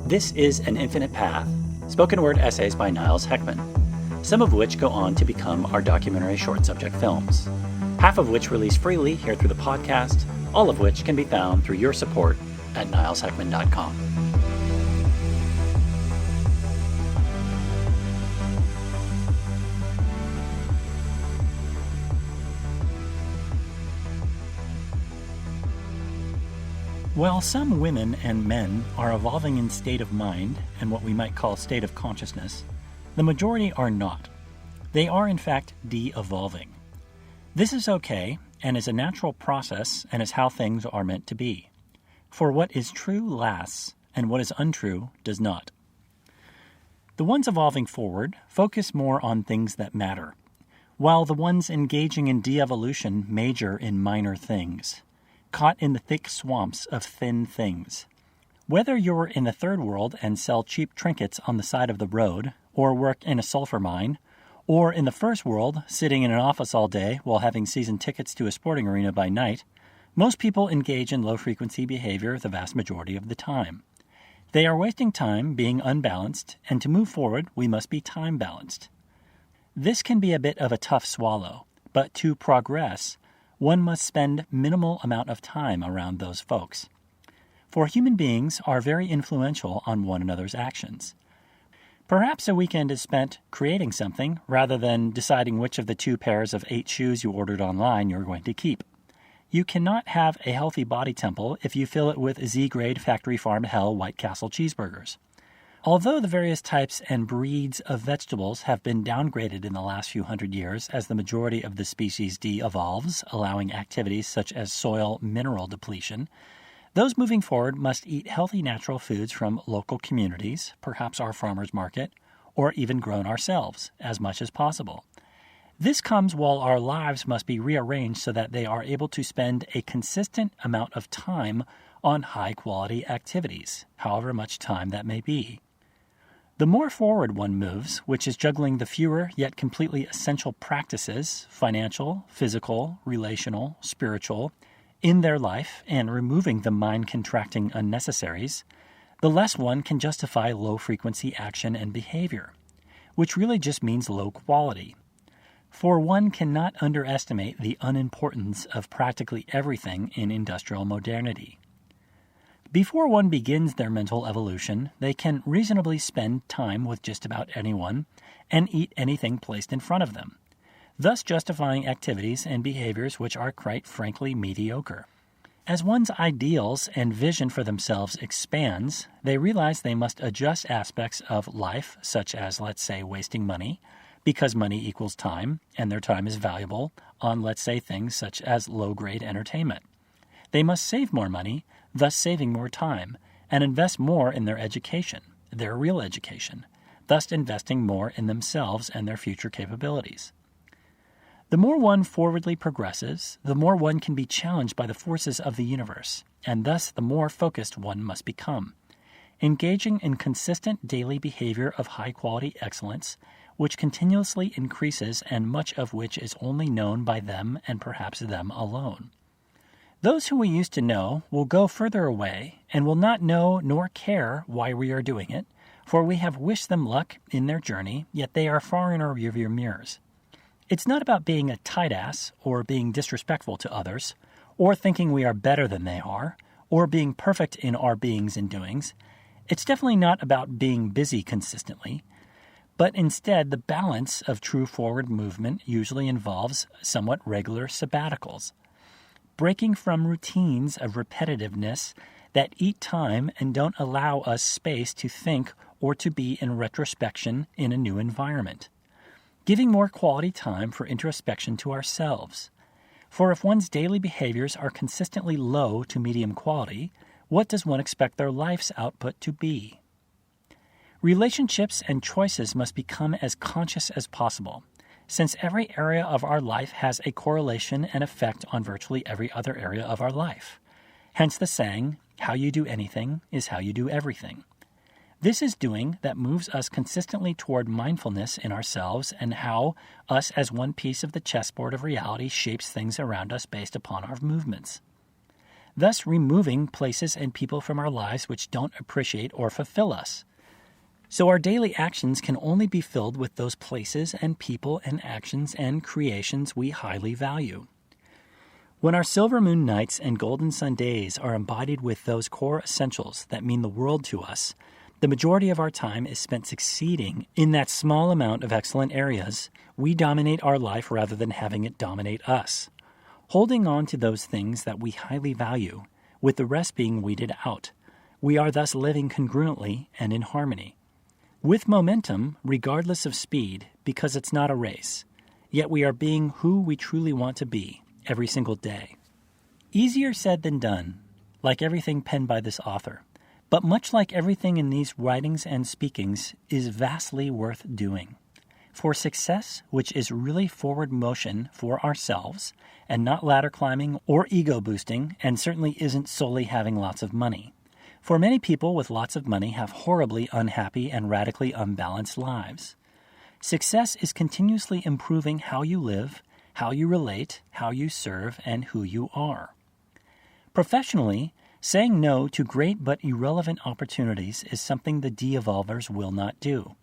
This is An Infinite Path, spoken word essays by Niles Heckman, some of which go on to become our documentary short subject films, half of which release freely here through the podcast, all of which can be found through your support at nilesheckman.com. While some women and men are evolving in state of mind and what we might call state of consciousness, the majority are not. They are, in fact, de-evolving. This is okay and is a natural process and is how things are meant to be. For what is true lasts, and what is untrue does not. The ones evolving forward focus more on things that matter, while the ones engaging in de-evolution major in minor things, caught in the thick swamps of thin things. Whether you're in the third world and sell cheap trinkets on the side of the road, or work in a sulfur mine, or in the first world, sitting in an office all day while having season tickets to a sporting arena by night, most people engage in low-frequency behavior the vast majority of the time. They are wasting time being unbalanced, and to move forward, we must be time-balanced. This can be a bit of a tough swallow, but to progress, one must spend minimal amount of time around those folks. For human beings are very influential on one another's actions. Perhaps a weekend is spent creating something rather than deciding which of the 2 pairs of 8 shoes you ordered online you're going to keep. You cannot have a healthy body temple if you fill it with Z-grade factory farm hell White Castle cheeseburgers. Although the various types and breeds of vegetables have been downgraded in the last few hundred years as the majority of the species de-evolves, allowing activities such as soil mineral depletion, those moving forward must eat healthy natural foods from local communities, perhaps our farmers market, or even grown ourselves, as much as possible. This comes while our lives must be rearranged so that they are able to spend a consistent amount of time on high-quality activities, however much time that may be. The more forward one moves, which is juggling the fewer yet completely essential practices, financial, physical, relational, spiritual, in their life and removing the mind-contracting unnecessaries, the less one can justify low-frequency action and behavior, which really just means low quality. For one cannot underestimate the unimportance of practically everything in industrial modernity. Before one begins their mental evolution, they can reasonably spend time with just about anyone and eat anything placed in front of them, thus justifying activities and behaviors which are quite frankly mediocre. As one's ideals and vision for themselves expands, they realize they must adjust aspects of life, such as, let's say, wasting money, because money equals time, and their time is valuable, on, let's say, things such as low-grade entertainment. They must save more money, thus saving more time, and invest more in their education, their real education, thus investing more in themselves and their future capabilities. The more one forwardly progresses, the more one can be challenged by the forces of the universe, and thus the more focused one must become, engaging in consistent daily behavior of high-quality excellence, which continuously increases and much of which is only known by them and perhaps them alone. Those who we used to know will go further away and will not know nor care why we are doing it, for we have wished them luck in their journey, yet they are far in our rearview mirrors. It's not about being a tight ass or being disrespectful to others, or thinking we are better than they are, or being perfect in our beings and doings. It's definitely not about being busy consistently, but instead the balance of true forward movement usually involves somewhat regular sabbaticals, breaking from routines of repetitiveness that eat time and don't allow us space to think or to be in retrospection in a new environment. Giving more quality time for introspection to ourselves. For if one's daily behaviors are consistently low to medium quality, what does one expect their life's output to be? Relationships and choices must become as conscious as possible, since every area of our life has a correlation and effect on virtually every other area of our life. Hence the saying, how you do anything is how you do everything. This is doing that moves us consistently toward mindfulness in ourselves and how us as one piece of the chessboard of reality shapes things around us based upon our movements. thus removing places and people from our lives which don't appreciate or fulfill us. So our daily actions can only be filled with those places and people and actions and creations we highly value. When our silver moon nights and golden sun days are embodied with those core essentials that mean the world to us, the majority of our time is spent succeeding in that small amount of excellent areas. We dominate our life rather than having it dominate us, holding on to those things that we highly value, with the rest being weeded out. We are thus living congruently and in harmony, with momentum regardless of speed, because it's not a race, yet we are being who we truly want to be every single day. Easier said than done, like everything penned by this author. But much like everything in these writings and speakings is vastly worth doing. For success, which is really forward motion for ourselves and not ladder climbing or ego boosting, and certainly isn't solely having lots of money. For many people with lots of money have horribly unhappy and radically unbalanced lives. Success is continuously improving how you live, how you relate, how you serve, and who you are. Professionally, saying no to great but irrelevant opportunities is something the de-evolvers will not do.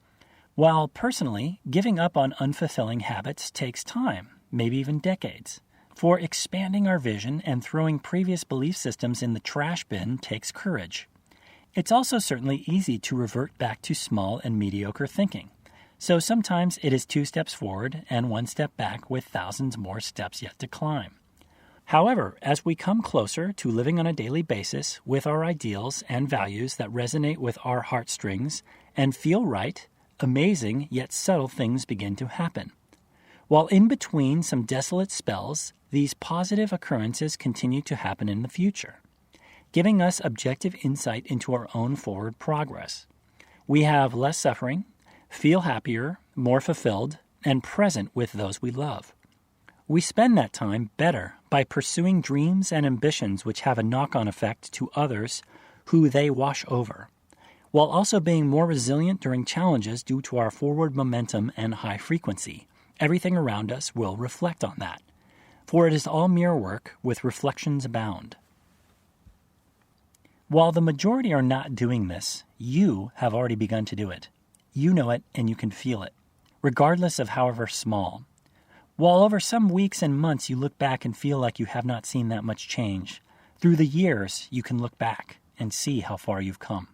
While personally, giving up on unfulfilling habits takes time, maybe even decades. For expanding our vision and throwing previous belief systems in the trash bin takes courage. It's also certainly easy to revert back to small and mediocre thinking. So sometimes it is 2 steps forward and 1 step back with thousands more steps yet to climb. However, as we come closer to living on a daily basis with our ideals and values that resonate with our heartstrings and feel right, amazing yet subtle things begin to happen. While in between some desolate spells, these positive occurrences continue to happen in the future, giving us objective insight into our own forward progress. We have less suffering, feel happier, more fulfilled, and present with those we love. We spend that time better by pursuing dreams and ambitions which have a knock-on effect to others who they wash over, while also being more resilient during challenges due to our forward momentum and high frequency. Everything around us will reflect on that, for it is all mirror work with reflections abound. While the majority are not doing this, you have already begun to do it. You know it and you can feel it, regardless of however small. While over some weeks and months you look back and feel like you have not seen that much change, through the years you can look back and see how far you've come.